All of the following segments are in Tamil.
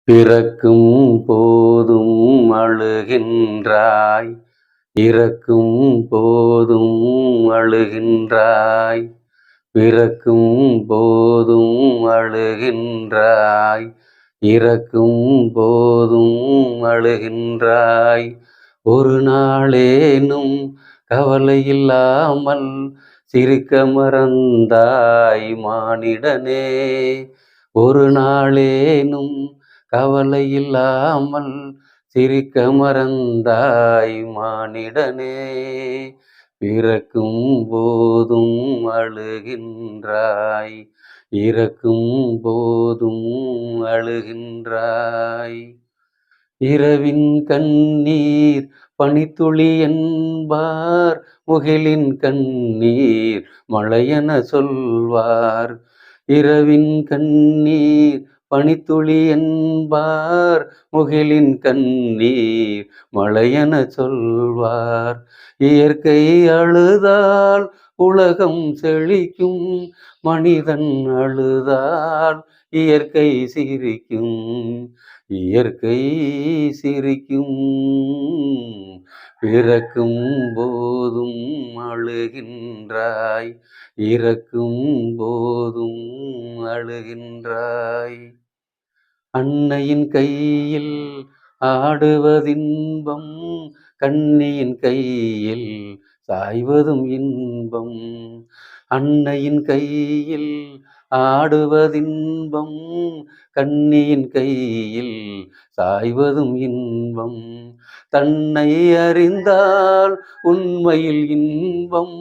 பிறக்கும் போதும் அழுகின்றாய், இறக்கும் போதும் அழுகின்றாய். பிறக்கும் போதும் அழுகின்றாய், இறக்கும் போதும் அழுகின்றாய். ஒரு நாளேனும் கவலையில்லாமல் சிரிக்க மறந்தாய் மானிடனே. ஒரு நாளேனும் கவலையில்லாமல் சிரிக்க மறந்தாய் மானிடனே. பிறக்கும் போதும் அழுகின்றாய், இறக்கும் போதும் அழுகின்றாய். இரவின் கண்ணீர் பனித்துளி என்பார், முகிலின் கண்ணீர் மழையென சொல்வார். இரவின் கண்ணீர் பனித்துளி என்பார், முகிலின் கண்ணீர் மழையென சொல்வார். இயற்கை அழுதால் உலகம் செழிக்கும், மனிதன் அழுதால் இயற்கை சிரிக்கும். இயற்கை சிரிக்கும். பிறக்கும் போதும் அழுகின்றாய், இறக்கும் போதும் அழுகின்றாய். அன்னையின் கையில் ஆடுவதின்பம், கண்ணியின் கையில் சாய்வதும் இன்பம். அன்னையின் கையில் ஆடுவதின்பம், கண்ணியின் கையில் சாய்வதும் இன்பம். தன்னை அறிந்தால் உண்மையில் இன்பம்,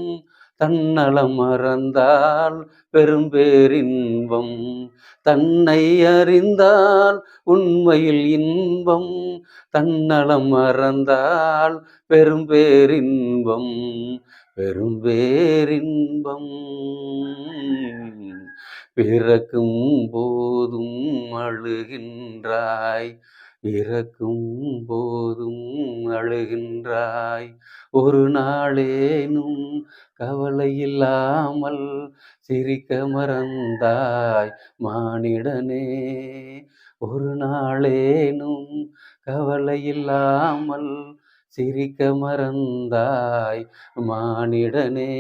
தன்னலம் மறந்தால் பெரும்பேரின்பம். தன்னை அறிந்தால் உண்மையில் இன்பம், தன்னலம் மறந்தால் பெரும்பேரின்பம். பெரும்பேரின்பம். பிறக்கும் போதும் அழுகின்றாய், இறக்கும் போதும் அழுகின்றாய். ஒரு நாளேனும் கவலையில்லாமல் சிரிக்க மறந்தாய் மானிடனே. ஒரு நாளேனும் கவலையில்லாமல் சிரிக்க மறந்தாய் மானிடனே.